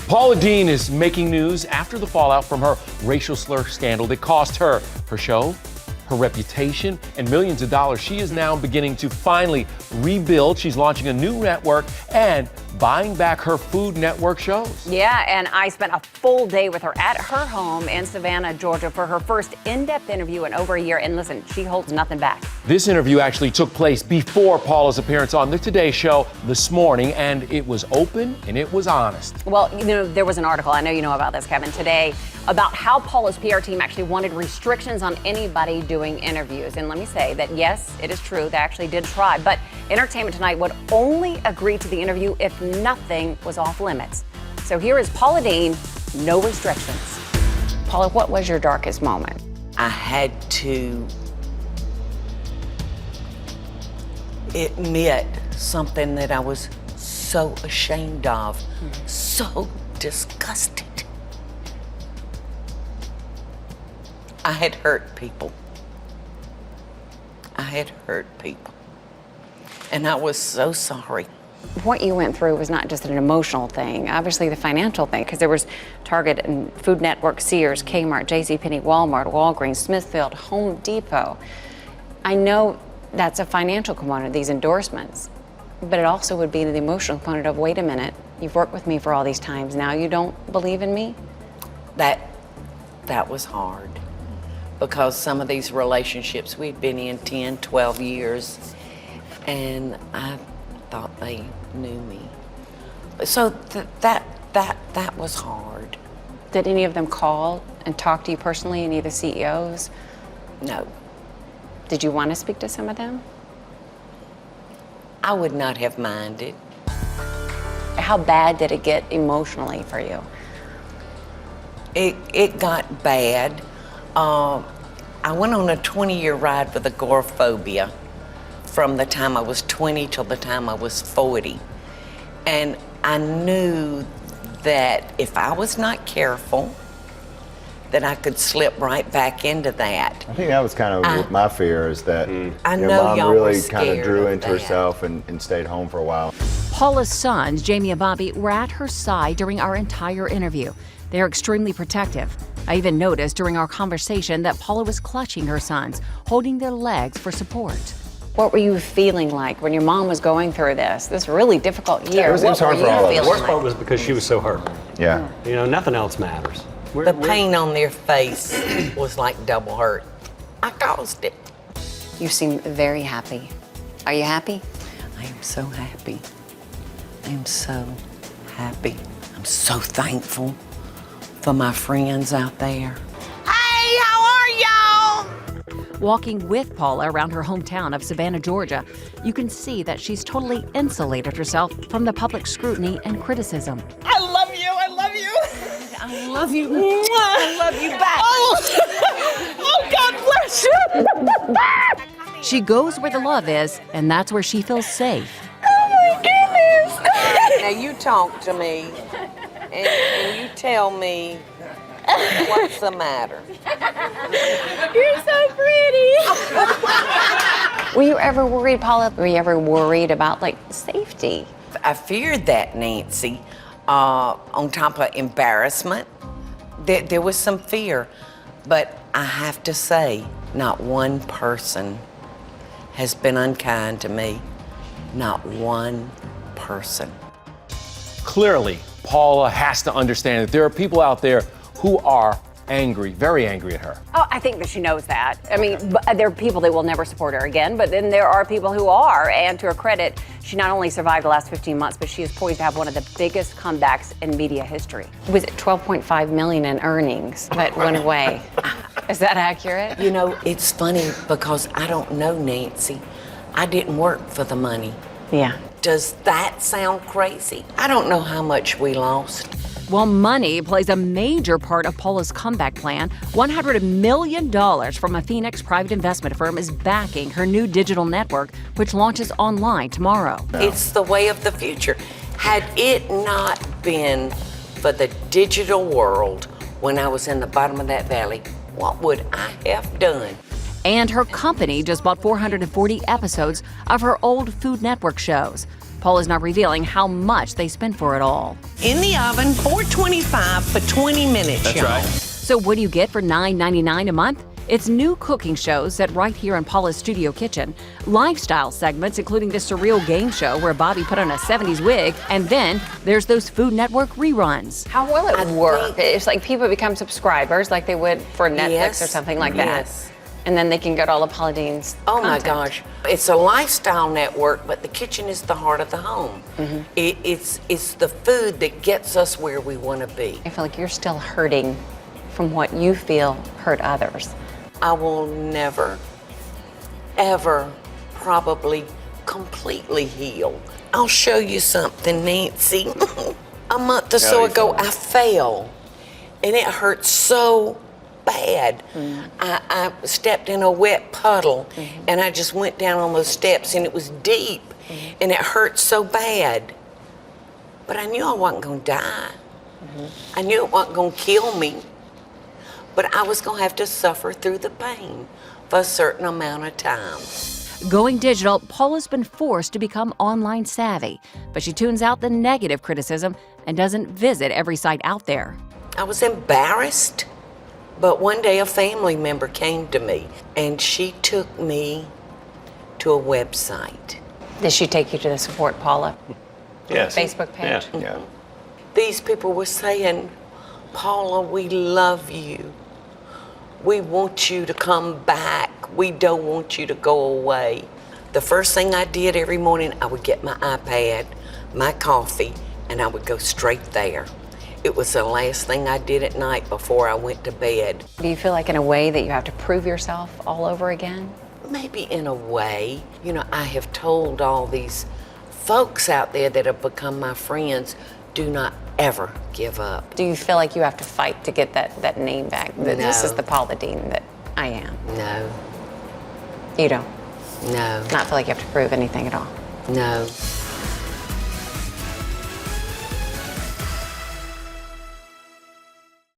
Paula Deen is making news after the fallout from her racial slur scandal that cost her her show, her reputation, and millions of dollars. She is now beginning to finally rebuild. She's launching a new network and buying back her Food Network shows. Yeah, and I spent a full day with her at her home in Savannah, Georgia for her first in-depth interview in over a year. And listen, she holds nothing back. This interview actually took place before Paula's appearance on the Today Show this morning, and it was open and it was honest. Well, you know, there was an article, I know you know about this, Kevin, today about how Paula's PR team actually wanted restrictions on anybody doing interviews. And let me say that, yes, it is true, they actually did try, but Entertainment Tonight would only agree to the interview if nothing was off limits. So here is Paula Deen, no restrictions. Paula, what was your darkest moment? I had to admit something that I was so ashamed of, so disgusted. I had hurt people. I had hurt people. And I was so sorry. What you went through was not just an emotional thing, obviously the financial thing, because there was Target and Food Network, Sears, Kmart, JCPenney, Walmart, Walgreens, Smithfield, Home Depot. I know that's a financial component, these endorsements, but it also would be the emotional component of, wait a minute, you've worked with me for all these times, now you don't believe in me? That was hard, because some of these relationships we'd been in 10, 12 years, and I thought they knew me. So that was hard. Did any of them call and talk to you personally, any of the CEOs? No. Did you want to speak to some of them? I would not have minded. How bad did it get emotionally for you? It got bad. I went on a 20-year ride with agoraphobia from the time I was 20 till the time I was 40. And I knew that if I was not careful, that I could slip right back into that. I think that was kind of my fear, is that I your know mom y'all really were kind of scared drew of into that. herself and stayed home for a while. Paula's sons, Jamie and Bobby, were at her side during our entire interview. They're extremely protective. I even noticed during our conversation that Paula was clutching her sons, holding their legs for support. What were you feeling like when your mom was going through this really difficult year? It was hard for all of us. The worst part was because she was so hurt. Yeah. You know, nothing else matters. The pain on their face was like double hurt. I caused it. You seem very happy. Are you happy? I am so happy. I am so happy. I'm so thankful for my friends out there. Hey, how are y'all? Walking with Paula around her hometown of Savannah, Georgia, you can see that she's totally insulated herself from the public scrutiny and criticism. I love you. I love you. I love you. I love you back. Oh, God bless you. She goes where the love is, and that's where she feels safe. Oh, my goodness. Now, you talk to me, and you tell me what's the matter. You're so pretty. Were you ever worried, Paula? Were you ever worried about, like, safety? I feared that, Nancy. On top of embarrassment, there was some fear. But I have to say, not one person has been unkind to me. Not one person. Clearly, Paula has to understand that there are people out there who are angry, very angry at her. Oh, I think that she knows that. I mean, there are people that will never support her again, but then there are people who are, and to her credit, she not only survived the last 15 months, but she is poised to have one of the biggest comebacks in media history. Was it $12.5 million in earnings that went away? Is that accurate? You know, it's funny because I don't know, Nancy. I didn't work for the money. Yeah. Does that sound crazy? I don't know how much we lost. While money plays a major part of Paula's comeback plan, $100 million from a Phoenix private investment firm is backing her new digital network, which launches online tomorrow. It's the way of the future. Had it not been for the digital world when I was in the bottom of that valley, what would I have done? And her company just bought 440 episodes of her old Food Network shows. Paula's not revealing how much they spend for it all. In the oven, 425 for 20 minutes, That's y'all. right. So what do you get for $9.99 a month? It's new cooking shows set right here in Paula's studio kitchen. Lifestyle segments, including this surreal game show where Bobby put on a 70s wig. And then there's those Food Network reruns. How will it I work? think- It's like people become subscribers like they would for Netflix Yes, or something like yes. that. And then they can go to all of Paula Deen's Oh my content. gosh. It's a lifestyle network, but the kitchen is the heart of the home. It's the food that gets us where we want to be. I feel like you're still hurting from what you feel hurt others. I will never, ever probably completely heal. I'll show you something, Nancy. A month or so you ago, fell. I fell, and it hurt so bad. I stepped in a wet puddle, and I just went down on those steps, and it was deep, and it hurt so bad. But I knew I wasn't going to die. I knew it wasn't going to kill me. But I was going to have to suffer through the pain for a certain amount of time. Going digital, Paula's been forced to become online savvy, but she tunes out the negative criticism and doesn't visit every site out there. I was embarrassed, but one day a family member came to me and she took me to a website. Did she take you to the Support Paula Yes. Facebook page? Yeah. Yeah. These people were saying, Paula, we love you. We want you to come back. We don't want you to go away. The first thing I did every morning, I would get my iPad, my coffee, and I would go straight there. It was the last thing I did at night before I went to bed. Do you feel like in a way that you have to prove yourself all over again? Maybe in a way. You know, I have told all these folks out there that have become my friends, do not ever give up. Do you feel like you have to fight to get that name back? That This is No. the Paula Deen that I am. No, You don't? no, Not feel like you have to prove anything at all? no.